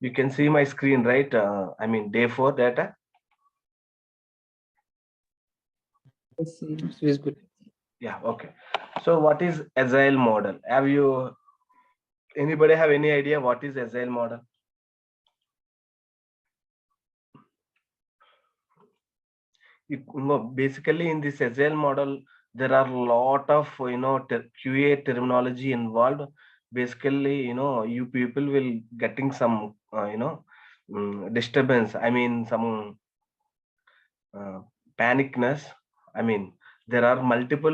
You can see my screen, right? I mean, day 4 data. Yes, it's visible. Yeah, okay. So what is agile model? Have you, anybody have any idea what is agile model? Basically in this agile model, there are a lot of, QA terminology involved. Basically, you people will getting some, disturbance. I mean, some uh, panicness. I mean, there are multiple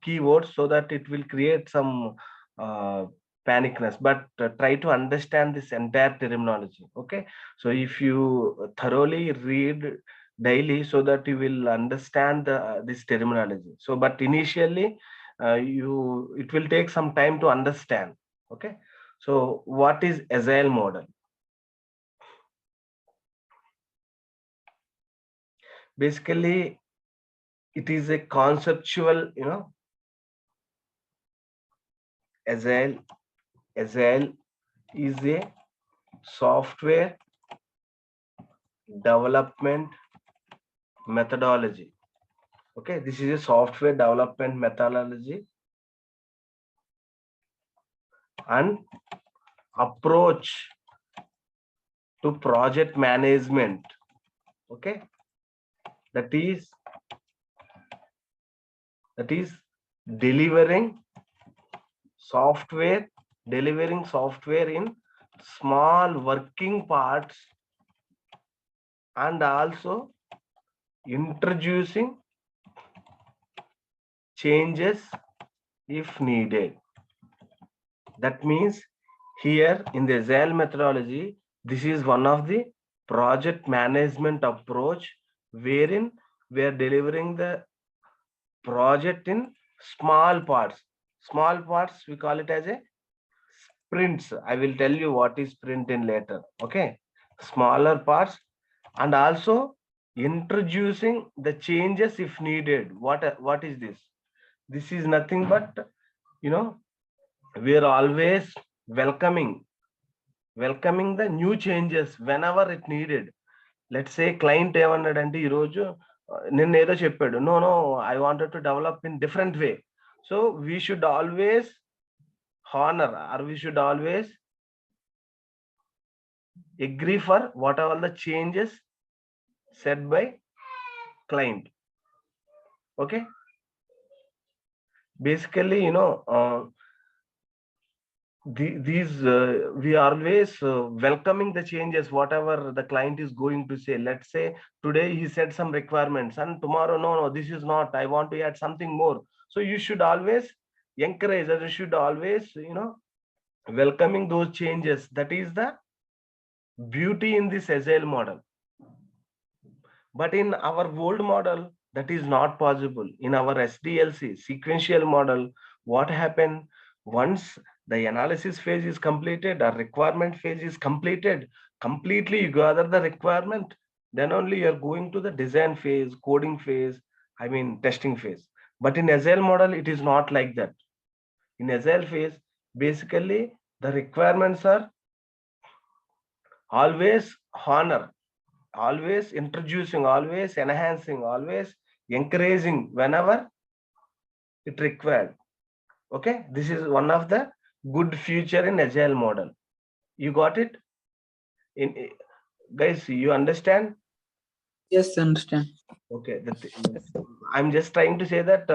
keywords, so that it will create some uh, panicness, but try to understand this entire terminology. Okay, so if you thoroughly read daily, so that you will understand this terminology. So but initially, you it will take some time to understand. Okay, so what is agile model? Basically, it is a conceptual, agile agile is a software development methodology. Okay, this is a software development methodology and approach to project management. Okay, that is that is delivering software, delivering software in small working parts, and also introducing changes if needed. That means here in the Agile methodology, this is one of the project management approach, wherein we are delivering the project in small parts. Small parts, we call it as a sprints. I will tell you what is sprint in later. Okay, smaller parts, and also introducing the changes if needed. What is this? This is nothing but, you know we are always welcoming the new changes whenever it needed. Let's say client ఏమన్నాడంటే ఈరోజు నిన్న ఏదో చెప్పాడు, no, I wanted to develop in different way. So we should always honor, or we should always agree for whatever the changes said by client. Okay, basically, these we always welcoming the changes whatever the client is going to say. Let's say today he said some requirements, and tomorrow, no, this is not, I want to add something more. So you should always encourage, or you should always, welcoming those changes. That is the beauty in this agile model. But in our old model, that is not possible. In our SDLC sequential model, what happened once the analysis phase is completed, or requirement phase is completed, completely you gather the requirement, then only you are going to the design phase, coding phase, I mean testing phase. But in Agile model, it is not like that. In Agile phase, basically the requirements are always honor, always introducing, always enhancing, always encouraging whenever it required. Okay, this is one of the good feature in agile model. You got it? In guys, you understand? Yes, understand. Okay, I'm just trying to say that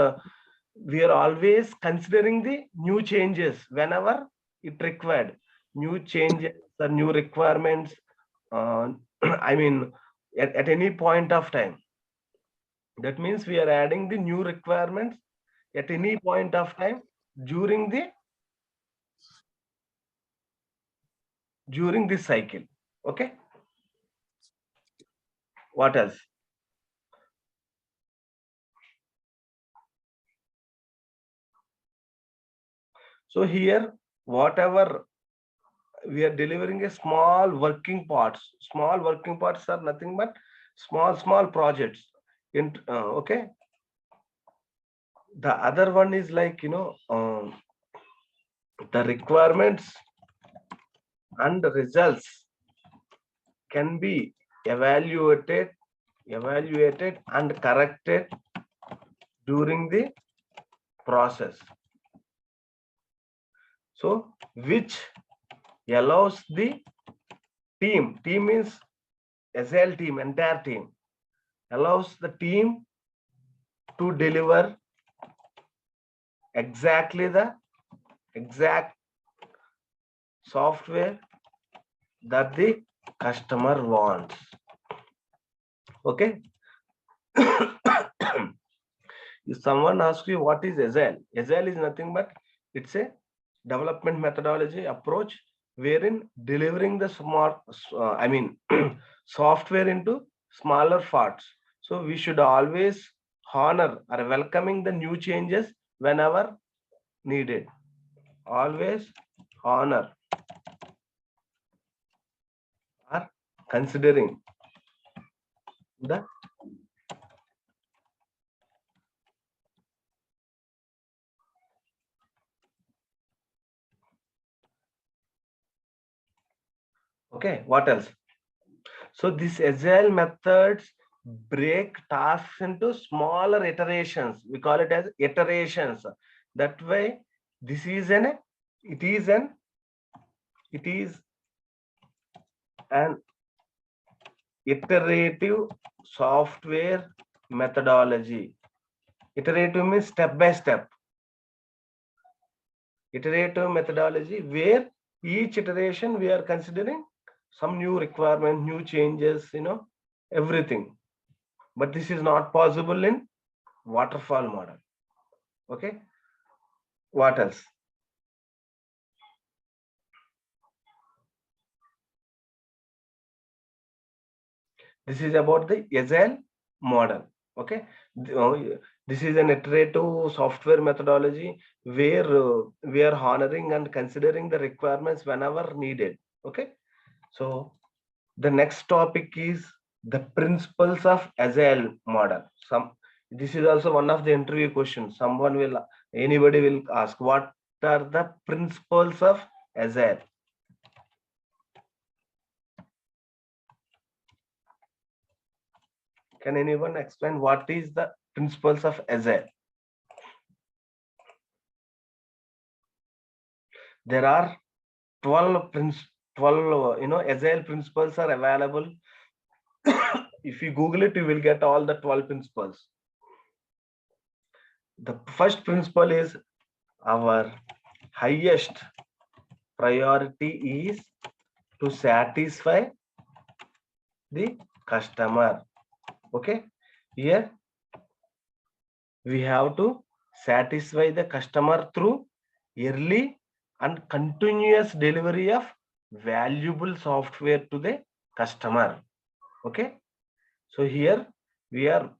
we are always considering the new changes whenever it required. New changes or new requirements. I mean, at any point of time. That means we are adding the new requirements at any point of time during the during this cycle. Okay, what else? So here, whatever we are delivering a small working parts. Small working parts are nothing but small projects. Okay, the other one is like, the requirements and the results. can be evaluated and corrected during the process. So which allows the team means SL team, entire team, allows the team to deliver exactly the exact software that the customer wants. Okay. If someone asks you what is Agile, Agile is nothing but it's a development methodology approach wherein delivering the software into smaller parts. So we should always honor or welcoming the new changes whenever needed. Always honor or considering the okay. What else? So these agile methods break tasks into smaller iterations. We call it as iterations. That way, this is an it is an it is an iterative software methodology. Iterative means step by step. Iterative methodology where each iteration we are considering some new requirement, new changes, everything. But this is not possible in waterfall model. Okay. What else? This is about the agile model. Okay. This is an iterative software methodology where we are honoring and considering the requirements whenever needed. Okay. So the next topic is the principles of agile model. This is also one of the interview questions. Anybody will ask, what are the principles of agile? Can anyone explain what is the principles of agile? There are 12 agile principles are available. If you Google it, you will get all the 12 principles. The first principle is our highest priority is to satisfy the customer. Okay. Here we have to satisfy the customer through early and continuous delivery of valuable software to the customer. Okay. So here we are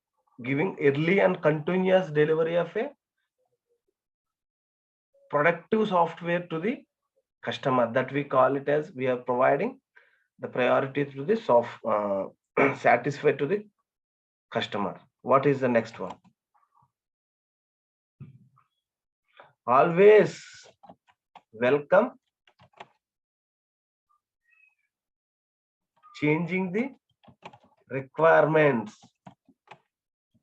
giving early and continuous delivery of a productive software to the customer. That we call it as we are providing the priority to the satisfy to the customer. What is the next one? Always welcome changing the requirements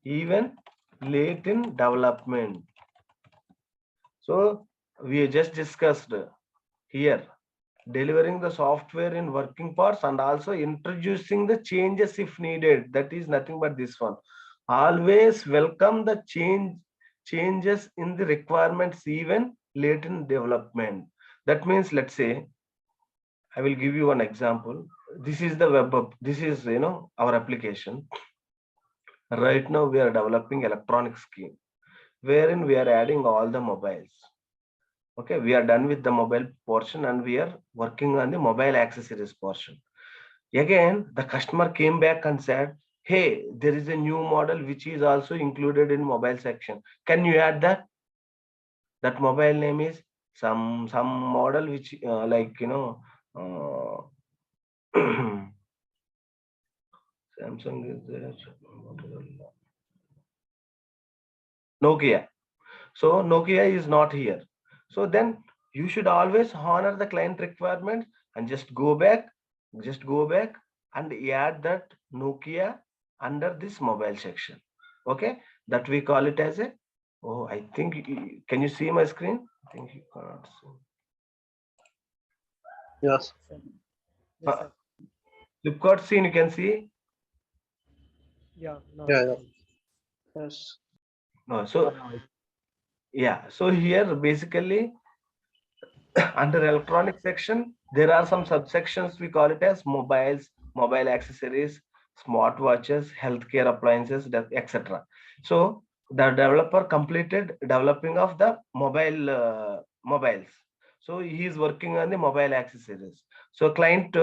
even late in development. So we just discussed here delivering the software in working parts and also introducing the changes if needed. That is nothing but this one. Always welcome the changes in the requirements even late in development. That means, let's say, I will give you one example. This is the this is our application. Right now we are developing electronic scheme wherein we are adding all the mobiles. Okay, we are done with the mobile portion and we are working on the mobile accessories portion. Again, the customer came back and said, hey, there is a new model which is also included in mobile section. Can you add that? That mobile name is some model which Samsung is there. Nokia. So Nokia is not here. So then you should always honor the client requirements and just go back and add that Nokia under this mobile section. Okay, that we call it as a, oh, I think, can you see my screen? I think you cannot see. Yes. Yes, sir. Flipkart scene, you can see. Yeah, now Yeah, I yeah. see. Yes. No, so yeah, so here basically under electronic section, there are some subsections. We call it as mobiles, mobile accessories, smartwatches, healthcare appliances, etc. So the developer completed developing of the mobiles. So he is working on the mobile accessories. So client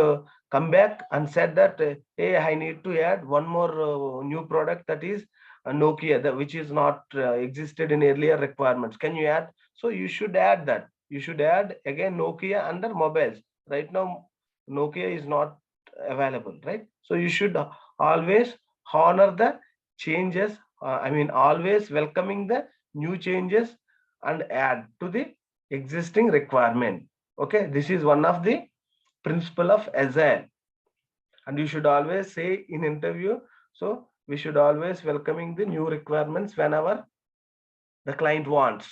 come back and said that, hey, I need to add one more new product, that is Nokia, which is not existed in earlier requirements. Can you add? So you should add that. You should add again Nokia under mobiles. Right now, Nokia is not available, right? So you should always honor the changes. Always welcoming the new changes and add to the existing requirement. Okay, this is one of the principle of Agile, and you should always say in interview. So we should always welcoming the new requirements whenever the client wants.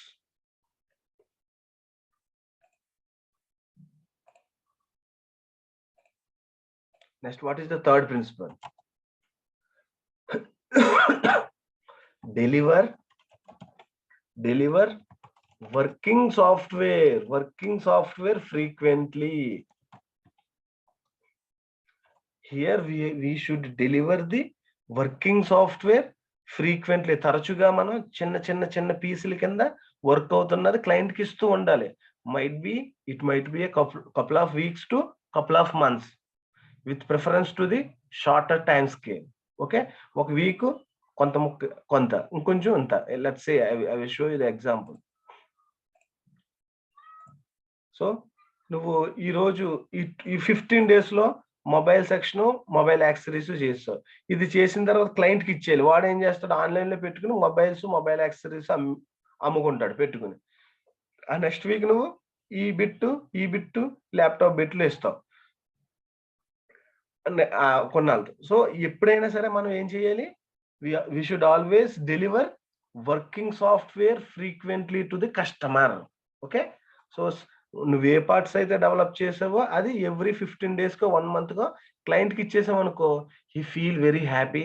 Next, what is the third principle? deliver working software frequently. Here we should deliver the working software frequently. తరచుగా మనం చిన్న చిన్న చిన్న పీసుల కింద work అవుతున్నది client కి ఇస్తూ ఉండాలి. It might be a couple of weeks to couple of months, with preference to the shorter time scale. Okay, ఒక వీక్ కొంత ఇంకొంచెం ఇంత. Let's say I will show you the example. So నువ్వు ఈరోజు ఈ 15 days లో మొబైల్ సెక్షన్, మొబైల్ యాక్సెసరీస్ చేస్తావు. ఇది చేసిన తర్వాత క్లయింట్ కి ఇచ్చేయాలి. వాడు ఏం చేస్తాడు, ఆన్లైన్ లో పెట్టుకుని మొబైల్ యాక్సెసరీస్ అమ్ముకుంటాడు పెట్టుకుని. ఆ నెక్స్ట్ వీక్ నువ్వు ఈ బిట్టు ల్యాప్టాప్ బిట్లు ఇస్తావు కొన్నాళ్ళు. సో ఎప్పుడైనా సరే మనం ఏం చేయాలి, we should always deliver working software frequently to the customer. Okay, so నువ్వు ఏ పార్ట్స్ అయితే డెవలప్ చేసావో అది ఎవ్రీ 15 days కో 1 month కో క్లయింట్ కి ఇచ్చేసావు అనుకో, he feel very happy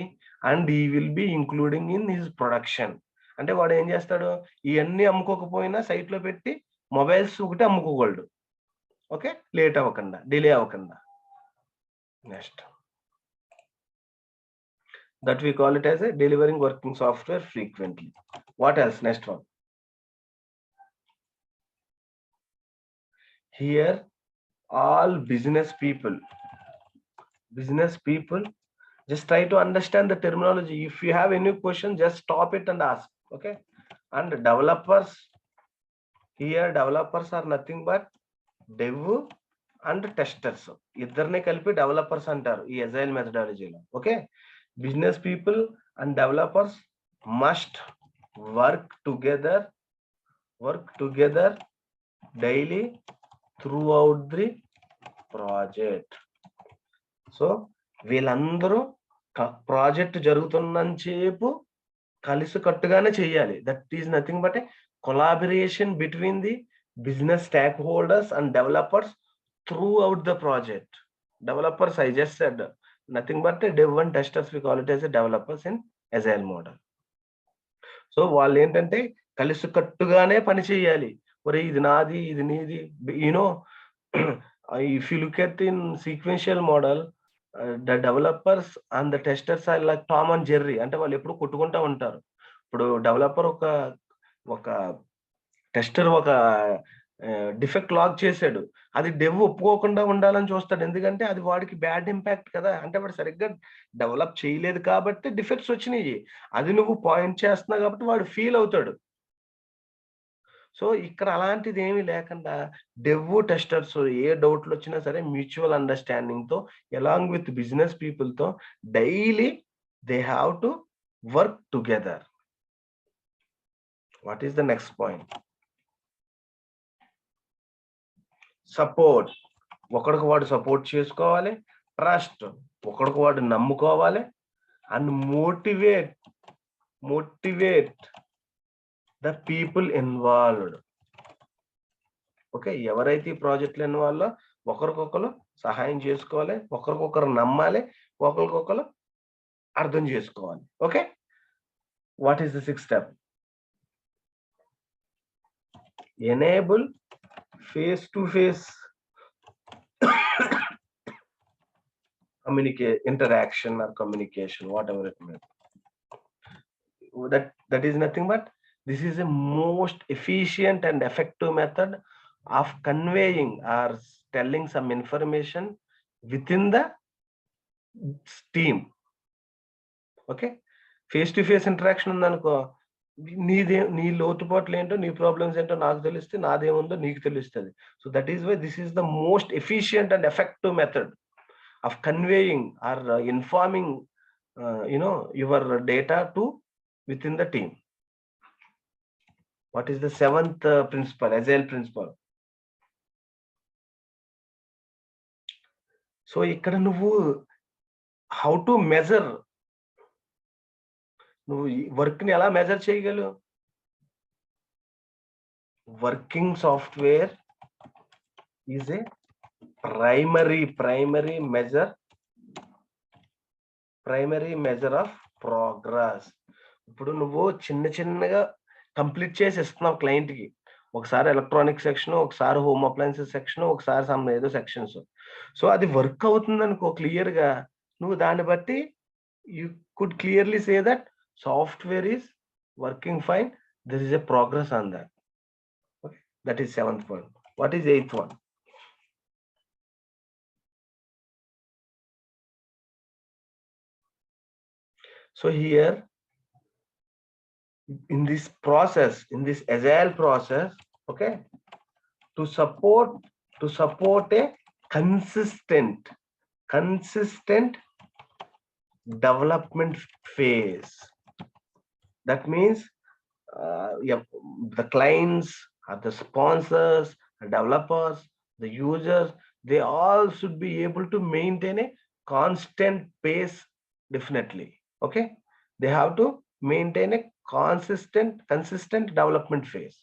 and he will be including in his production. అంటే వాడు ఏం చేస్తాడు, ఇవన్నీ అమ్ముకోకపోయినా సైట్ లో పెట్టి మొబైల్స్ ఒకటి అమ్ముకోగలడు. ఓకే, లేట్ అవ్వకుండా, డిలే అవ్వకుండా. Next, that we call it as a delivering working software frequently. What else? Next one. Here, all business people, just try to understand the terminology. If you have any question, just stop it and ask. Okay, and developers, here developers are nothing but dev and testers. ఇద్దరిని కలిపి developers అంటారు ఈ agile మెథడాలజీలో. Okay, business people and developers must work together daily throughout the project. So వీళ్ళందరూ project జరుగుతున్నంతసేపు కలిసికట్టుగానే చేయాలి. That is nothing but A collaboration between the business stock holders and developers throughout the project. Developers, I just said, nothing but a dev and testers, we call it as a developers in agile model. So వాళ్ళు ఏంటంటే కలిసికట్టుగానే పని చేయాలి. ఒరే ఇది నాది, ఇది నీది. You know, if you look at in sequential model, the developers and the testers are like Tom and Jerry. అంటే వాళ్ళు ఎప్పుడు కొట్టుకుంటా ఉంటారు. ఇప్పుడు డెవలపర్ ఒక టెస్టర్ ఒక డిఫెక్ట్ లాగ్ చేశాడు, అది డెవ్ ఒప్పుకోకుండా ఉండాలని చూస్తాడు. ఎందుకంటే అది వాడికి బ్యాడ్ ఇంపాక్ట్ కదా. అంటే వాడు సరిగ్గా డెవలప్ చేయలేదు కాబట్టి డిఫెక్ట్స్ వచ్చినాయి. అది నువ్వు పాయింట్ చేస్తున్నావు కాబట్టి వాడు ఫీల్ అవుతాడు. సో ఇక్కడ అలాంటిది ఏమీ లేకుండా డెవ్ టెస్టర్స్ ఏ డౌట్లు వచ్చినా సరే మ్యూచువల్ అండర్స్టాండింగ్ తో అలాంగ్ విత్ బిజినెస్ పీపుల్ తో daily they have to work together. What is the next point? Support. ఒకరికి వాడు సపోర్ట్ చేసుకోవాలి. ట్రస్ట్. ఒకడికి వాడు నమ్ముకోవాలి and motivate the people involved. Okay, ఎవరైతే ఈ ప్రాజెక్టులు ఇన్వాల్వ్ ఒకరికొకరు సహాయం చేసుకోవాలి, ఒకరికొకరు నమ్మాలి, ఒకరికొకరు అర్థం చేసుకోవాలి. Okay, what is the sixth step? Enable face to face interaction or communication, whatever it may be. That is nothing but this is a most efficient and effective method of conveying or telling some information within the team. Okay, face to face interaction ఉందనుకో, నీ లోతుపాట్లు ఏంటో, నీ problems ఏంటో నాకు తెలిస్తే, నాదేముందో నీకు తెలుస్తుంది. So that is why this is the most efficient and effective method of conveying or informing your data to within the team. What is the seventh principle, agile principle? So ikkada nuvu how to measure, nuvu work ni ela measure cheyagalu? Working software is a primary measure of progress. ఇప్పుడు నువ్వు చిన్నగా complete చేసి ఇస్తున్నావు client కి, ఒకసారి electronic section, ఒకసారి home appliances section, ఒకసారి some ఏదో సెక్షన్స్. సో అది వర్క్ అవుతుంది అనుకో క్లియర్ గా, నువ్వు దాన్ని బట్టి you could clearly say that software is working fine, this is a progress on that. Okay, that is seventh point. What is eighth one? So here in this process, in this agile process, okay, to support a consistent development phase. That means the clients or the sponsors, the developers, the users, they all should be able to maintain a constant pace. Definitely, okay, they have to maintain a consistent development phase.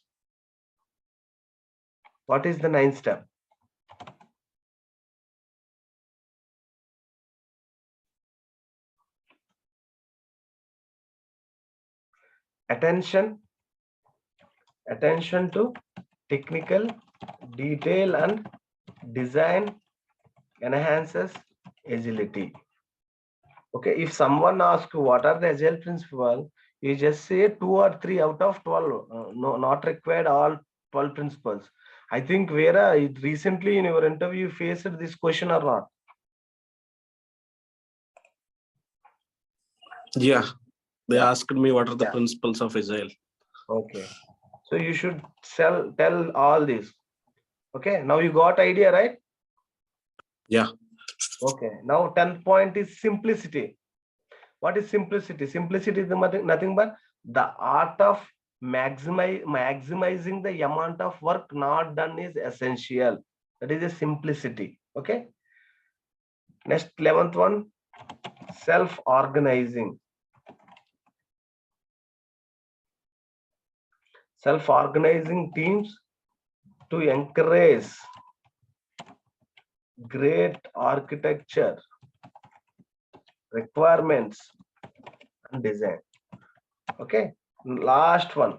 What is the ninth step? Attention to technical detail and design enhances agility. Okay, if someone asks what are the agile principles, you just say 2 or 3 out of 12. No, not required all 12 principles. I think Vera, recently in your interview you faced this question or not? Yeah, they asked me what are the principles of agile. Okay, so you should tell all this. Okay, now you got idea, right? Yeah. Okay, now 10th point is simplicity. What is simplicity? Simplicity is nothing but the art of maximizing the amount of work not done is essential. That is a simplicity. Okay, next 11th one, self-organizing teams to encourage great architecture, requirements and design. Okay, last one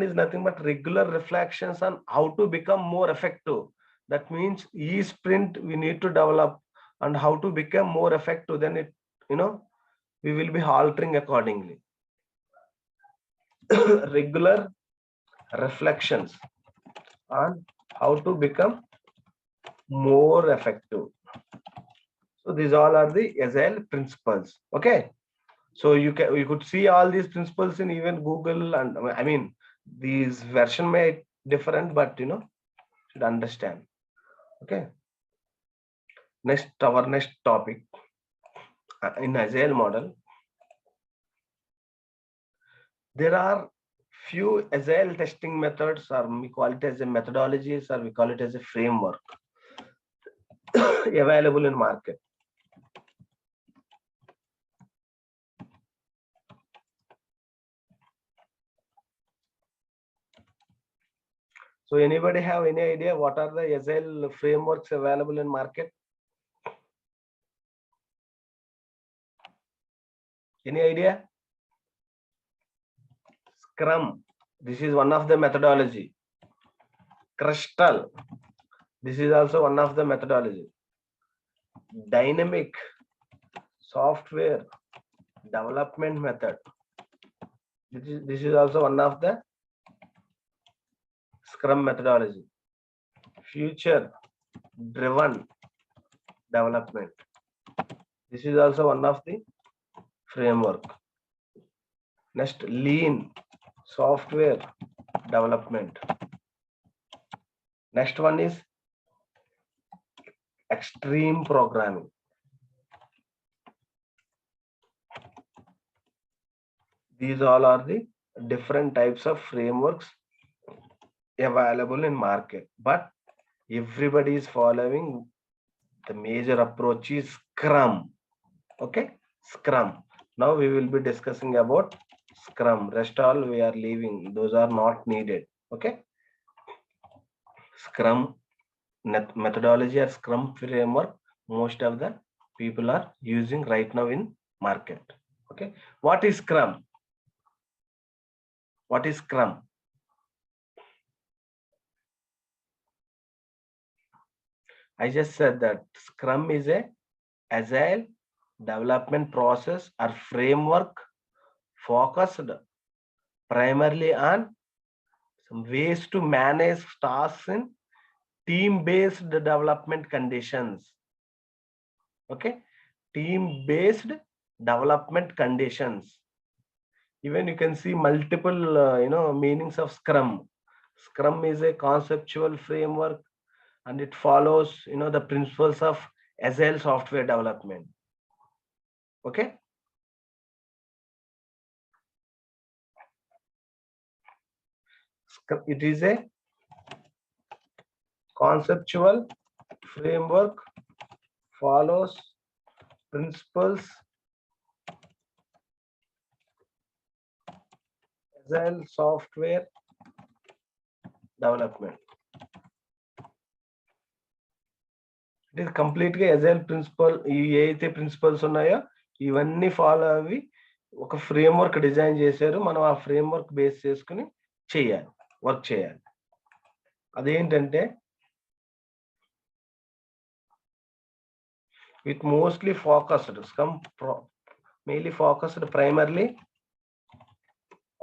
is nothing but regular reflections on how to become more effective. That means each sprint we need to develop and how to become more effective, then it we will be altering accordingly. Regular reflections on how to become more effective. So these all are the agile principles. Okay, so you could see all these principles in even Google, and I mean these version may different, but should understand. Okay, our next topic in agile model, there are few agile testing methods, or we call it as a methodologies, or we call it as a framework. available in market. So anybody have any idea what are the agile frameworks available in market? Any idea? Scrum, this is one of the methodology. Crystal, this is also one of the methodology. Dynamic software development method, this is also one of the Scrum methodology. Future driven development, this is also one of the framework. Next, lean software development. Next one is extreme programming. These all are the different types of frameworks available in market, but everybody is following the major approach is Scrum. Okay, Scrum. Now we will be discussing about Scrum. Rest all we are leaving, those are not needed. Okay, Scrum methodology or Scrum framework, most of the people are using right now in market. Okay, what is Scrum? What is Scrum? I just said that Scrum is a agile development process or framework focused primarily on some ways to manage tasks in team-based development conditions. Okay, team-based development conditions. Even you can see multiple meanings of Scrum. Scrum is a conceptual framework and it follows the principles of agile software development. Okay, it is a conceptual framework, follows principles agile software development. It is completely agile principle. ఏదైతే principles ఉన్నాయో ఇవన్నీ follow అవి ఒక framework design చేశారు. మనం ఆ framework base చేసుకుని చేయాలి, వర్క్ చేయాలి. అదేంటంటే it mostly focused, Scrum mainly focused primarily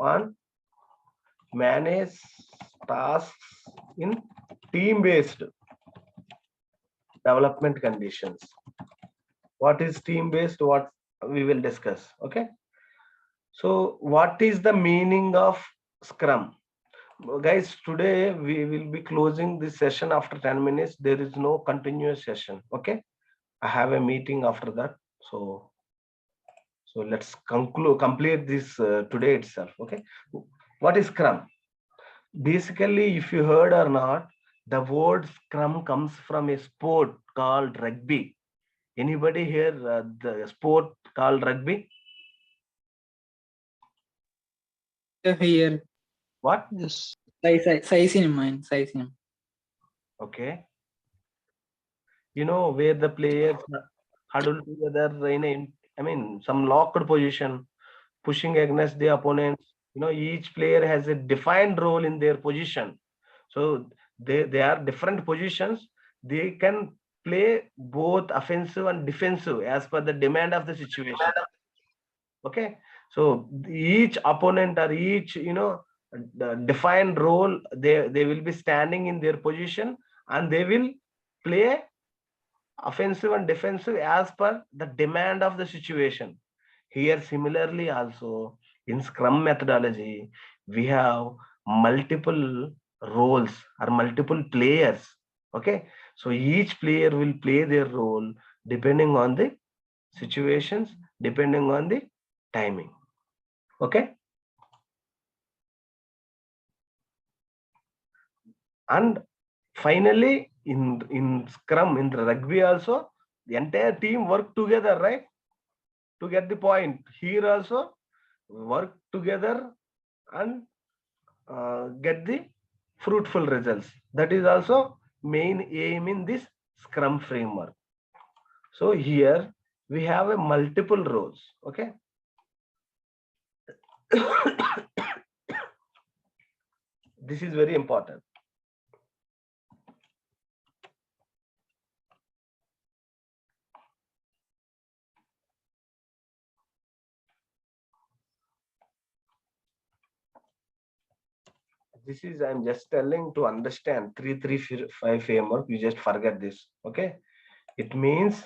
on manage tasks in team-based development conditions. What is team-based? What we will discuss. Okay. So what is the meaning of Scrum? Guys, today we will be closing this session after 10 minutes. There is no continuous session. Okay. I have a meeting after that. So let's complete this today itself. Okay. What is Scrum? Basically, if you heard or not, the word Scrum comes from a sport called rugby. Anybody here the sport called rugby? Here. What? Yes. Size in mind. Size in. Okay. You know where the players huddle together in some locked position, pushing against the opponents. Each player has a defined role in their position. So they are different positions. They can play both offensive and defensive as per the demand of the situation. Okay, so each opponent or each the defined role, they will be standing in their position and they will play offensive and defensive as per the demand of the situation. Here similarly also in Scrum methodology we have multiple roles or multiple players. Okay, so each player will play their role depending on the situations, depending on the timing. Okay, and Finally, in Scrum, in rugby also, the entire team work together, right? To get the point. Here also, work together and get the fruitful results. That is also main aim in this Scrum framework. So here we have a multiple roles. Okay. This is very important. This is, I'm just telling to understand 3-3-5 framework. You just forget this. Okay. It means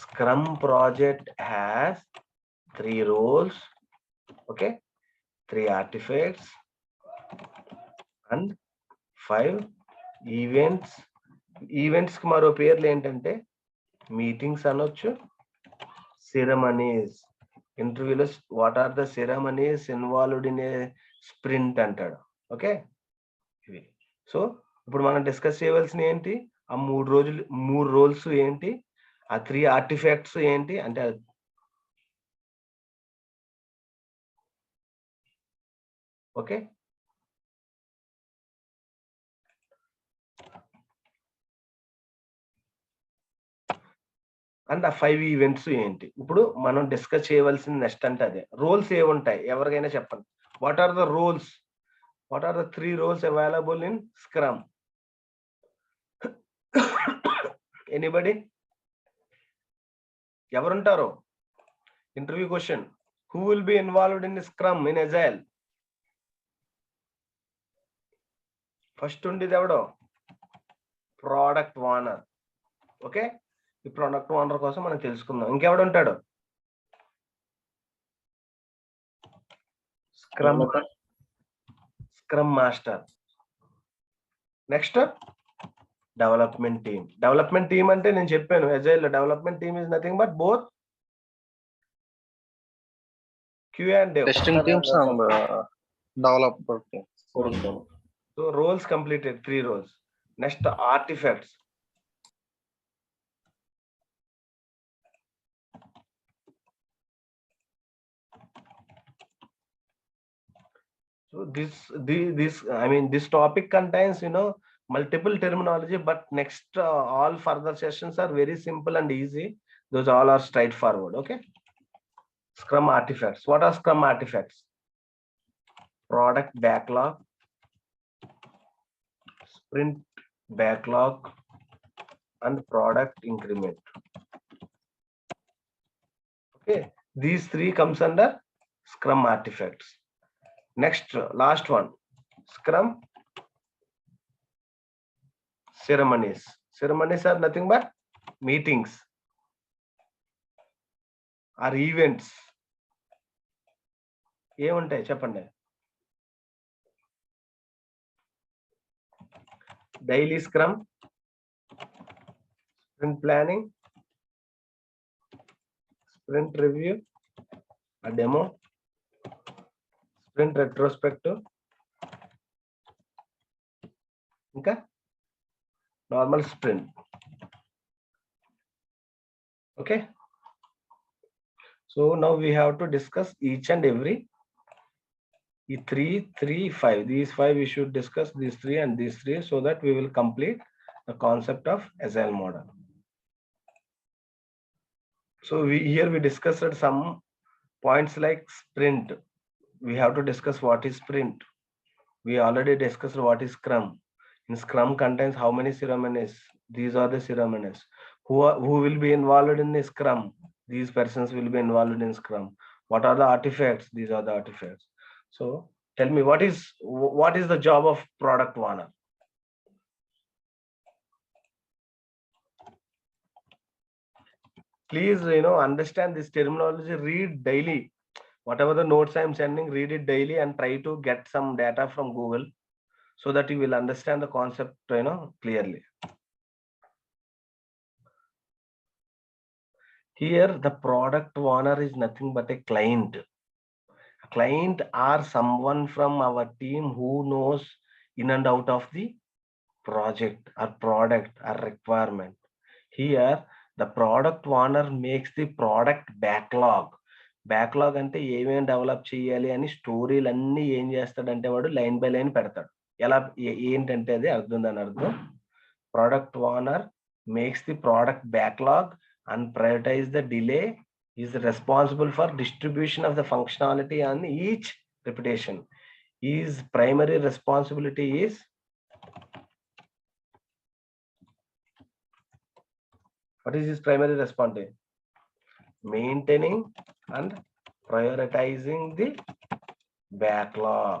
Scrum project has 3 roles. Okay. 3 artifacts and 5 events. Events కి మరో పేర్లు ఏంటంటే meetings అనొచ్చు, ceremonies. ఇంటర్వ్యూలో what are the ceremonies involved in a sprint అంటాడు. Okay. ఇవి. So ఇప్పుడు మనం డిస్కస్ చేయవలసిన ఏంటి, ఆ 3 రోల్స్ ఏంటి, ఆ 3 ఆర్టిఫాక్ట్స్ ఏంటి అంటే ఓకే. అండ్ ఆ 5 ఈవెంట్స్ ఏంటి. ఇప్పుడు మనం డిస్కస్ చేయవలసిన నెక్స్ట్ అంటే అదే రోల్స్ ఏముంటాయి, ఎవరికైనా చెప్పండి. What are the roles, what are the 3 roles available in scrum? Anybody? ఎవరుంటారు? Interview question. Who will be involved in scrum in agile? First ఉండేది ఎవడో? Product owner. ఓకే. ఈ ప్రోడక్ట్ ఓనర్ కోసం మనం తెలుసుకుందాం. ఇంకెవడు ఉంటాడు? Scrum master. Next development team. Development team అంటే నేను చెప్పాను అజైల్ లో development team is nothing but both Q and dev. Testing teams and developer teams. So roles completed, 3 roles. Next artifacts. So this topic contains multiple terminology, but next all further sessions are very simple and easy. Those all are straightforward. Okay. Scrum artifacts. What are Scrum artifacts? Product backlog, sprint backlog, and product increment. Okay, these 3 comes under Scrum artifacts. Next, last one, Scrum ceremonies. Ceremonies are nothing but meetings or events. ఏముంటాయి చెప్పండి? Daily scrum, sprint planning, sprint review, a demo, sprint retrospective, ఇంకా normal sprint. Okay. So now we have to discuss each and every 3-3-5. These 5 we should discuss, these 3 and these 3, so that we will complete the concept of agile model. So here we discussed some points like sprint. We have to discuss what is sprint. We already discussed what is Scrum. In Scrum contains how many ceremonies? These are the ceremonies. Who will be involved in the Scrum? These persons will be involved in Scrum. What are the artifacts? These are the artifacts. So tell me, what is the job of product owner? Please, understand this terminology. Read daily. Whatever the notes I am sending, read it daily and try to get some data from Google, so that you will understand the concept, clearly. Here, the product owner is nothing but a client. A client or someone from our team who knows in and out of the project or product or requirement. Here, the product owner makes the product backlog. Backlog అంటే ఏమేమి develop చేయాలి అని స్టోరీలు అన్ని ఏం చేస్తాడంటే వాడు line by line పెడతాడు. ఎలా ఏంటంటే అది అర్థం దాని అర్థం. Product owner makes the product backlog and prioritize the delay, is responsible for distribution of the functionality on each repetition. Is primary responsibility is what is his primary responsibility? Maintaining and prioritizing the backlog.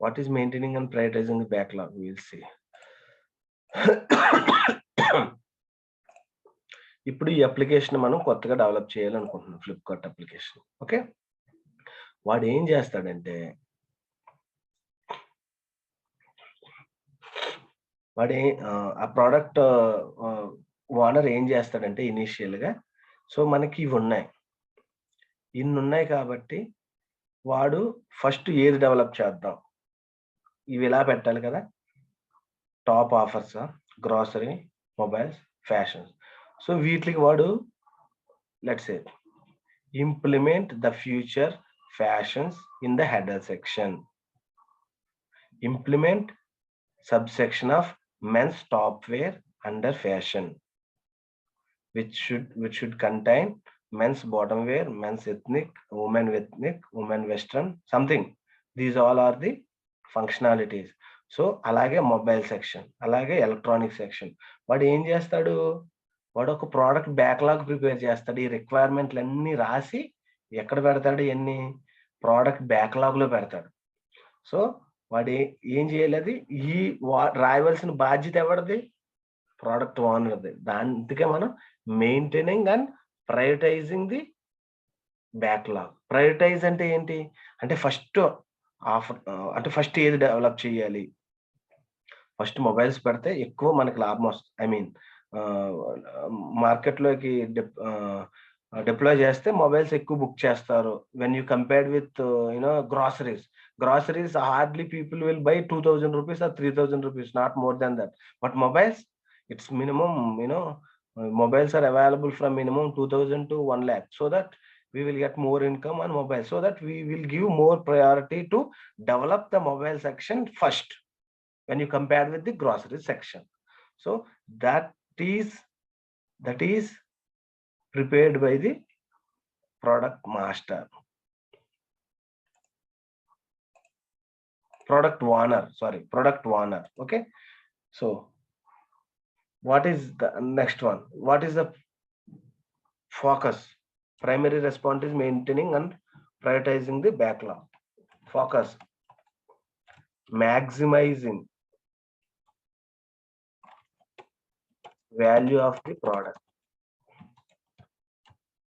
What is maintaining and prioritizing the backlog? We will see. ఇప్పుడు ఈ application మనం కొత్తగా develop చేయాలనుకుంటున్నాం, Flipkart application. Okay, వాడు ఏం చేస్తాడంటే ఆ product owner ఏం చేస్తాడంటే ఇనీషియల్ గా, సో మనకి ఇవి ఇన్ని ఉన్నాయి కాబట్టి వాడు ఫస్ట్ ఏది డెవలప్ చేద్దాం, ఇవి ఇలా పెట్టాలి కదా, top offers, grocery, mobiles, fashions. So వీటికి వాడు let's say implement the future fashions in the header section, implement subsection of men's top wear under fashion, which should contain men's bottom wear, men's ethnic, women western, something. These all are the functionalities. So అలాగే mobile section, అలాగే electronic section. వాడు ఏం చేస్తాడు, వాడు ఒక product backlog prepare చేస్తాడు. ఈ రిక్వైర్మెంట్లు అన్ని రాసి ఎక్కడ పెడతాడు, ఇవన్నీ ప్రోడక్ట్ బ్యాక్లాగ్ లో పెడతాడు. సో వాడు ఏం చేయలేదు, ఈ రాయవలసిన బాధ్యత ఎవరిది, ప్రోడక్ట్ ఓనర్ది. అందుకే మనం maintaining and prioritizing the backlog. Prioritize అంటే ఏంటి అంటే ఫస్ట్ ఆఫర్ అంటే ఫస్ట్ ఏది డెవలప్ చేయాలి, ఫస్ట్ మొబైల్స్ పెడితే ఎక్కువ మనకి లాభం వస్తుంది. ఐ మీన్ మార్కెట్లోకి డిప్లాయ్ చేస్తే మొబైల్స్ ఎక్కువ బుక్ చేస్తారు. When you compared with groceries hardly people will buy 2,000 rupees or 3,000 rupees, not more than that. But mobiles, it's minimum, mobiles are available from minimum 2,000 to 1 lakh, so that we will get more income on mobile, so that we will give more priority to develop the mobile section first when you compare with the grocery section. So that is prepared by the product master, product owner. Okay, so what is the next one? What is the focus? Primary response is maintaining and prioritizing the backlog. Focus, maximizing value of the product.